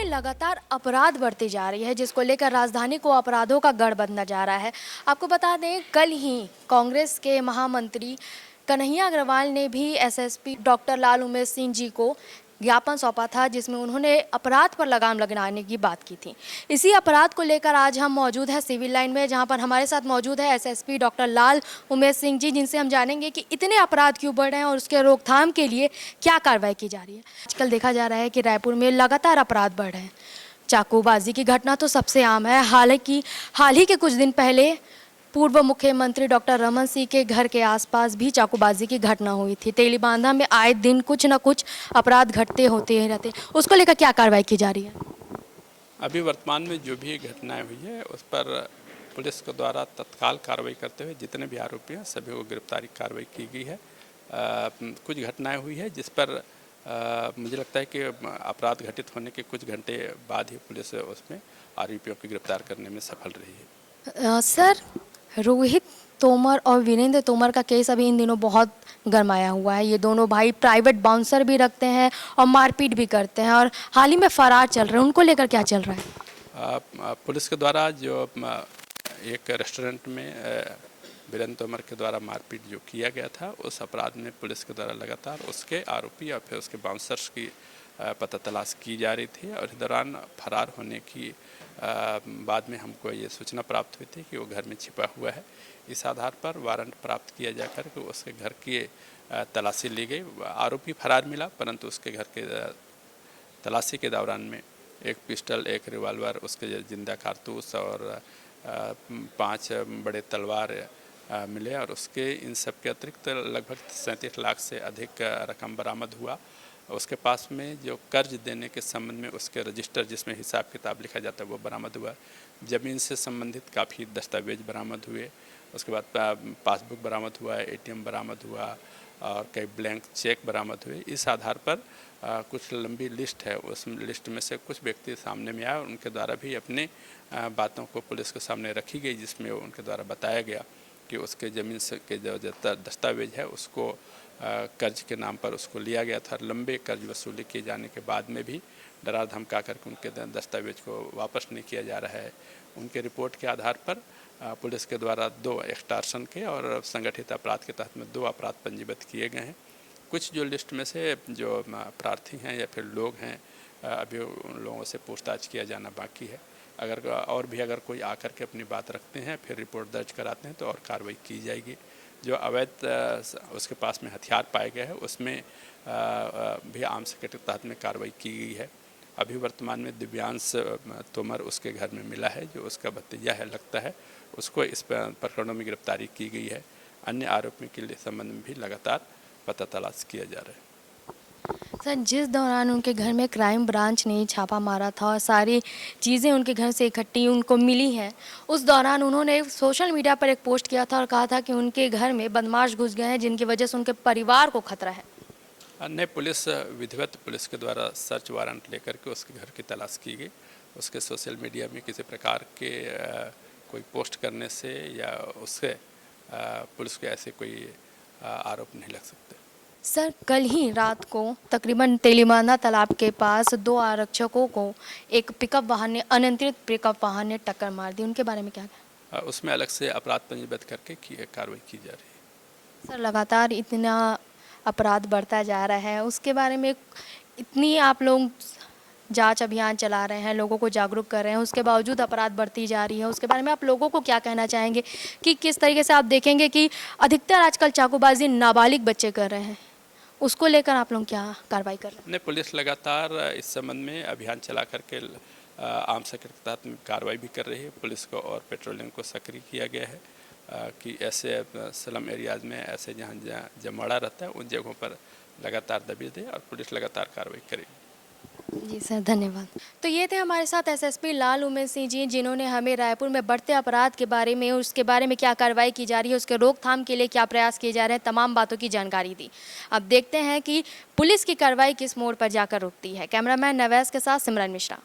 लगातार अपराध बढ़ती जा रही है, जिसको लेकर राजधानी को अपराधों का गढ़ बनता जा रहा है। आपको बता दें, कल ही कांग्रेस के महामंत्री कन्हैया अग्रवाल ने भी एसएसपी डॉक्टर लाल उमेश सिंह जी को ज्ञापन सौंपा था, जिसमें उन्होंने अपराध पर लगाम लगाने की बात की थी। इसी अपराध को लेकर आज हम मौजूद हैं सिविल लाइन में, जहां पर हमारे साथ मौजूद है एसएसपी डॉक्टर लाल उमेश सिंह जी, जिनसे हम जानेंगे कि इतने अपराध क्यों बढ़ रहे हैं और उसके रोकथाम के लिए क्या कार्रवाई की जा रही है। आजकल देखा जा रहा है कि रायपुर में लगातार अपराध बढ़ रहे हैं। चाकूबाजी की घटना तो सबसे आम है। हाल ही के कुछ दिन पहले पूर्व मुख्यमंत्री डॉक्टर रमन सिंह के घर के आसपास भी चाकूबाजी की घटना हुई थी। तेलीबांधा में आए दिन कुछ न कुछ अपराध घटते होते ही रहते, उसको लेकर क्या कार्रवाई की जा रही है? अभी वर्तमान में जो भी घटनाएं हुई है उस पर पुलिस के द्वारा तत्काल कार्रवाई करते हुए जितने भी आरोपी हैं सभी को गिरफ्तारी कार्रवाई की गई है। कुछ घटनाएं हुई है जिस पर मुझे लगता है कि अपराध घटित होने के कुछ घंटे बाद ही पुलिस उसमें आरोपियों को गिरफ्तार करने में सफल रही है। सर, रोहित तोमर और वीरेंद्र तोमर का केस अभी इन दिनों बहुत गरमाया हुआ है। ये दोनों भाई प्राइवेट बाउंसर भी रखते हैं और मारपीट भी करते हैं और हाल ही में फरार चल रहे हैं। उनको लेकर क्या चल रहा है? पुलिस के द्वारा जो एक रेस्टोरेंट में वीरेंद्र तोमर के द्वारा मारपीट जो किया गया था, उस अपराध में पुलिस के द्वारा लगातार उसके आरोपी और फिर उसके बाउंसर्स की पता तलाश की जा रही थी। और इस दौरान फरार होने की बाद में हमको ये सूचना प्राप्त हुई थी कि वो घर में छिपा हुआ है। इस आधार पर वारंट प्राप्त किया जाकर के उसके घर की तलाशी ली गई। आरोपी फरार मिला, परंतु उसके घर के तलाशी के दौरान में एक पिस्टल, एक रिवॉल्वर, उसके जिंदा कारतूस और 5 बड़े तलवार मिले। और उसके इन सब के अतिरिक्त लगभग 37 लाख से अधिक रकम बरामद हुआ। उसके पास में जो कर्ज देने के संबंध में उसके रजिस्टर जिसमें हिसाब किताब लिखा जाता है वो बरामद हुआ। ज़मीन से संबंधित काफ़ी दस्तावेज बरामद हुए। उसके बाद पासबुक बरामद हुआ, एटीएम बरामद हुआ और कई ब्लैंक चेक बरामद हुए। इस आधार पर कुछ लंबी लिस्ट है, उस लिस्ट में से कुछ व्यक्ति सामने में आए और उनके द्वारा भी अपने बातों को पुलिस के सामने रखी गई, जिसमें उनके द्वारा बताया गया कि उसके ज़मीन से के जो दस्तावेज है उसको कर्ज के नाम पर उसको लिया गया था। लंबे कर्ज वसूली किए जाने के बाद में भी डरा धमका करके उनके दस्तावेज को वापस नहीं किया जा रहा है। उनके रिपोर्ट के आधार पर पुलिस के द्वारा 2 एक्सटॉर्शन के और संगठित अपराध के तहत में 2 अपराध पंजीबद्ध किए गए हैं। कुछ जो लिस्ट में से जो प्रार्थी हैं या फिर लोग हैं, अभी उन लोगों से पूछताछ किया जाना बाकी है। अगर कोई आकर के अपनी बात रखते हैं, फिर रिपोर्ट दर्ज कराते हैं तो और कार्रवाई की जाएगी। जो अवैध उसके पास में हथियार पाए गए हैं उसमें भी आर्म्स एक्ट के तहत में कार्रवाई की गई है। अभी वर्तमान में दिव्यांश तोमर उसके घर में मिला है, जो उसका भतीजा है लगता है। उसको इस प्रकरणों में गिरफ्तारी की गई है। अन्य आरोपियों के संबंध में भी लगातार पता तलाश किया जा रहा है। सर, जिस दौरान उनके घर में क्राइम ब्रांच ने छापा मारा था और सारी चीज़ें उनके घर से इकट्ठी उनको मिली हैं, उस दौरान उन्होंने सोशल मीडिया पर एक पोस्ट किया था और कहा था कि उनके घर में बदमाश घुस गए हैं, जिनकी वजह से उनके परिवार को खतरा है। अन्य पुलिस विधिवत पुलिस के द्वारा सर्च वारंट लेकर के उसके घर की तलाश की गई। उसके सोशल मीडिया में किसी प्रकार के कोई पोस्ट करने से या उससे पुलिस के ऐसे कोई आरोप नहीं लग सकते। सर, कल ही रात को तकरीबन तेलीबांधा तालाब के पास 2 आरक्षकों को एक अनियंत्रित पिकअप वाहन ने टक्कर मार दी। उनके बारे में क्या कहें? उसमें अलग से अपराध पंजीबद्ध करके कार्रवाई की जा रही है। सर, लगातार इतना अपराध बढ़ता जा रहा है, उसके बारे में इतनी आप लोग जांच अभियान चला रहे हैं, लोगों को जागरूक कर रहे हैं, उसके बावजूद अपराध बढ़ती जा रही है, उसके बारे में आप लोगों को क्या कहना चाहेंगे कि किस तरीके से आप देखेंगे कि अधिकतर आजकल चाकूबाजी नाबालिग बच्चे कर रहे हैं, उसको लेकर आप लोग क्या कार्रवाई कर रहे हैं? नहीं, पुलिस लगातार इस संबंध में अभियान चला करके आर्म्स एक्ट के तहत में कार्रवाई भी कर रही है। पुलिस को और पेट्रोलिंग को सक्रिय किया गया है कि ऐसे स्लम एरियाज में ऐसे जहाँ जमाड़ा रहता है उन जगहों पर लगातार दबिश दे और पुलिस लगातार कार्रवाई करेगी। जी सर, धन्यवाद। तो ये थे हमारे साथ एसएसपी लाल उमेश सिंह जी, जिन्होंने हमें रायपुर में बढ़ते अपराध के बारे में, उसके बारे में क्या कार्रवाई की जा रही है, उसके रोकथाम के लिए क्या प्रयास किए जा रहे हैं, तमाम बातों की जानकारी दी। अब देखते हैं कि पुलिस की कार्रवाई किस मोड़ पर जाकर रुकती है। कैमरामैन नवैस के साथ सिमरन मिश्रा।